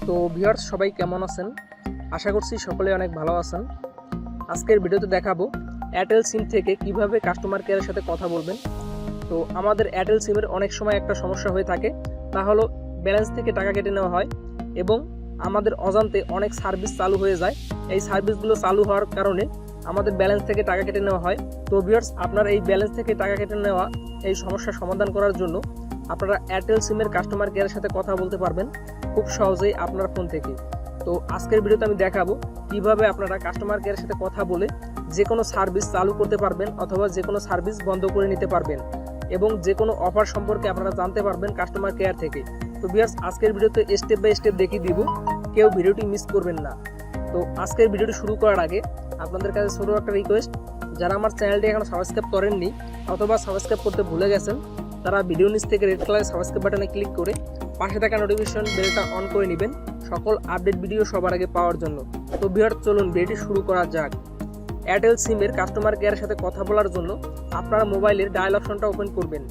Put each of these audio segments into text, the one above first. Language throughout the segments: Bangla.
তো ভিউয়ার্স সবাই কেমন আছেন? আশা করছি সকলে অনেক ভালো আছেন। আজকের ভিডিওতে দেখাবো এয়ারটেল সিম থেকে কিভাবে কাস্টমার কেয়ারের সাথে কথা বলবেন। তো আমাদের এয়ারটেল সিমের অনেক সময় একটা সমস্যা হয়ে থাকে, তা হলো ব্যালেন্স থেকে টাকা কেটে নেওয়া হয় এবং আমাদের অজান্তে অনেক সার্ভিস চালু হয়ে যায়। এই সার্ভিসগুলো চালু হওয়ার কারণে আমাদের ব্যালেন্স থেকে টাকা কেটে নেওয়া হয়। তো ভিউয়ার্স, আপনার এই ব্যালেন্স থেকে টাকা কেটে নেওয়া এই সমস্যার সমাধান করার জন্য আপনারা এয়ারটেল সিমের কাস্টমার কেয়ারের সাথে কথা বলতে পারবেন খুব সহজেই আপনার ফোন থেকে। তো আজকের ভিডিওতে আমি দেখাবো কিভাবে আপনারা কাস্টমার কেয়ারের সাথে কথা বলে যে কোনো সার্ভিস চালু করতে পারবেন অথবা যে কোনো সার্ভিস বন্ধ করে নিতে পারবেন এবং যে কোনো অফার সম্পর্কে আপনারা জানতে পারবেন কাস্টমার কেয়ার থেকে। তো ভিউয়ার্স, আজকের ভিডিওতে স্টেপ বাই স্টেপ দেখিয়ে দিব, কেউ ভিডিওটি মিস করবেন না। তো আজকের ভিডিওটি শুরু করার আগে আপনাদের কাছে ছোট একটা রিকোয়েস্ট, যারা আমার চ্যানেলটি এখনো সাবস্ক্রাইব করেননি অথবা সাবস্ক্রাইব করতে ভুলে গেছেন, তারা ভিডিও নিচ থেকে রেড কালারের সাবস্ক্রাইব বাটনে ক্লিক করে পাশে থাকা নোটিফিকেশন বেলটা অন করে নেবেন সকল আপডেট ভিডিও সবার আগে পাওয়ার জন্য। তো ভিউয়ার্স, চলুন ভিডিওটি শুরু করা যাক। এয়ারটেল সিমের কাস্টমার কেয়ারের সাথে কথা বলার জন্য আপনারা মোবাইলের ডায়াল অপশনটা ওপেন করবেন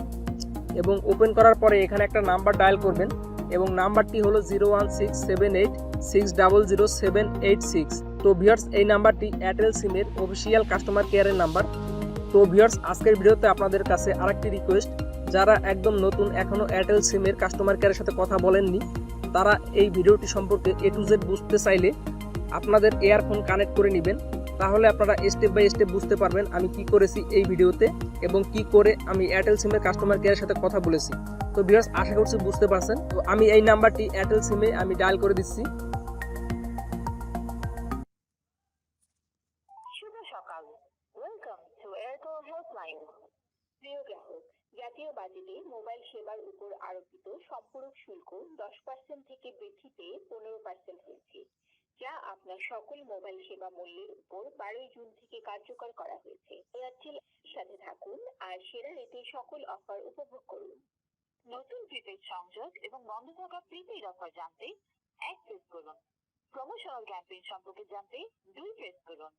এবং ওপেন করার পরে এখানে একটা নাম্বার ডায়াল করবেন এবং নাম্বারটি হলো 01678600786। তো ভিউয়ার্স, এই নাম্বারটি এয়ারটেল সিমের অফিসিয়াল কাস্টমার কেয়ারের নাম্বার। তো ভিউয়ার্স, আজকের ভিডিওতে আপনাদের কাছে আরেকটি রিকোয়েস্ট, যারা একদম নতুন এখনও এয়ারটেল সিমের কাস্টমার কেয়ারের সাথে কথা বলেননি, তারা এই ভিডিওটি সম্পর্কে A to Z বুঝতে চাইলে আপনাদের ইয়ারফোন কানেক্ট করে নেবেন, তাহলে আপনারা স্টেপ বাই স্টেপ বুঝতে পারবেন আমি কি করেছি এই ভিডিওতে এবং কি করে আমি এয়ারটেল সিমের কাস্টমার কেয়ারের সাথে কথা বলেছি। তো ভিউয়ার্স, আশা করছি বুঝতে পারছেন। তো আমি এই নাম্বারটি এয়ারটেল সিমে আমি ডায়াল করে দিচ্ছি। শুভ সকাল, ওয়েলকাম টু এয়ারটেল হেল্পলাইন। প্রিয় গ্রাহক, জাতীয় বাজেটে মোবাইল সেবার উপর আরোপিত সম্পূরক শুল্ক 10% থেকে বৃদ্ধি পেয়ে 15% হয়েছে, যা আপনার সকল মোবাইল সেবা মূল্যের উপর 12 জুন থেকে কার্যকর করা হয়েছে। এয়ারটেল সাথে থাকুন আর সেরা রেটে সকল অফার উপভোগ করুন। নতুন প্রিপেড সংযোগ এবং বন্ধ থাকা প্রিপেড অফার জানতে 1 প্রেস করুন। প্রমোশনাল ক্যাম্পেইন সম্পর্কে জানতে 2 প্রেস করুন।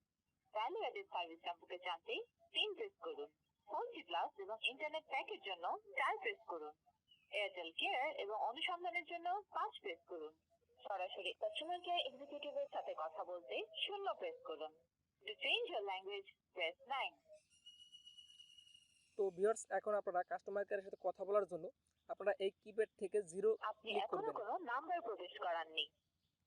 ভ্যালু অ্যাডেড সার্ভিস সম্পর্কে জানতে 3 প্রেস করুন। 4G প্লাস এবং ইন্টারনেট প্যাকের জন্য 4 প্রেস করুন। এয়ারটেল কেয়ার এবং অনুসন্ধানের জন্য 5 প্রেস করুন। সরাসরি কাস্টমার কেয়ার এক্সিকিউটিভের সাথে কথা বলতে 0 প্রেস করুন। To change your language press 9। তো ভিউয়ার্স, এখন আপনারা কাস্টমার কেয়ারের সাথে কথা বলার জন্য আপনারা এই কিপ্যাড থেকে 0 আপনি ক্লিক এখনো করবেন। কোনো নাম্বার প্রবেশ করাননি।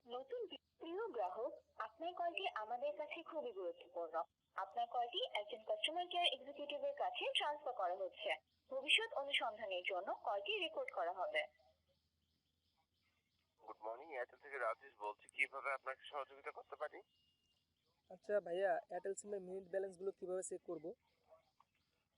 নতুন প্রিয় গ্রাহক, আপনার কলটি আমাদের কাছে খুবই গুরুত্বপূর্ণ। আপনার কলটি একজন কাস্টমার কেয়ার এক্সিকিউটিভের কাছে ট্রান্সফার করা হচ্ছে। ভবিষ্যৎ অনুসন্ধানের জন্য কলটি রেকর্ড করা হবে। গুড মর্নিং, এয়ারটেল থেকে রাজেশ বলছি। কিভাবে আপনাকে সহযোগিতা করতে পারি? আচ্ছা ভাইয়া, এয়ারটেল সিমের মিনিট ব্যালেন্সগুলো কিভাবে চেক করব?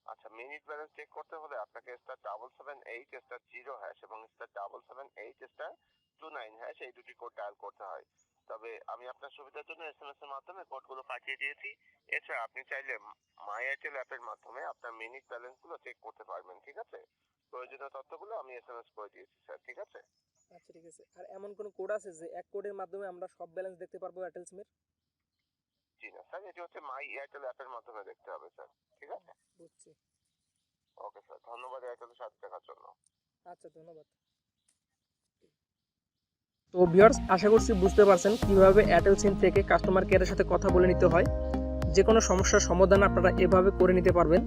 আচ্ছা, মিনিট ব্যালেন্স চেক করতে হলে আপনাকে *778*0# এবং *778*29# এই দুটি কোড ডায়াল করতে হয়। তবে আমি আপনার সুবিধার জন্য SMS এর মাধ্যমে কোডগুলো পাঠিয়ে দিয়েছি। এছাড়া আপনি চাইলে মাই এয়ারটেল অ্যাপের মাধ্যমে আপনার মিনিট ব্যালেন্সগুলো চেক করতে পারবেন। ঠিক আছে, প্রয়োজনীয় তথ্যগুলো আমি SMS করে দিয়েছি স্যার। ঠিক আছে। আচ্ছা ঠিক আছে। আর এমন কোনো কোড আছে যে এক কোডের মাধ্যমে আমরা সব ব্যালেন্স দেখতে পারবো এয়ারটেল সিমের? জি না স্যার, এটি হচ্ছে মাই এয়ারটেল অ্যাপের মাধ্যমে দেখতে হবে স্যার। ঠিক আছে, বুঝছি। ওকে স্যার, ধন্যবাদ এয়ারটেলের সাথে থাকার জন্য। আচ্ছা, ধন্যবাদ। তো ভিউয়ার্স, আশা করছি বুঝতে পারছেন কিভাবে এয়ারটেল সিম থেকে কাস্টমার কেয়ারের সাথে কথা বলে নিতে হয়। যে কোনো সমস্যার সমাধান আপনারা এভাবে করে নিতে পারবেন।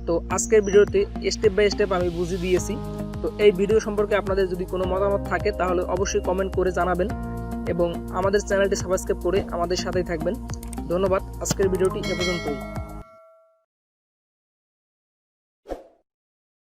তো আজকের ভিডিওতে স্টেপ বাই স্টেপ আমি বুঝিয়ে দিয়েছি। তো এই ভিডিও সম্পর্কে আপনাদের যদি কোনো মতামত থাকে তাহলে অবশ্যই কমেন্ট করে জানাবেন এবং আমাদের চ্যানেলটি সাবস্ক্রাইব করে আমাদের সাথেই থাকবেন। ধন্যবাদ। আজকের ভিডিওটি এ পর্যন্তই।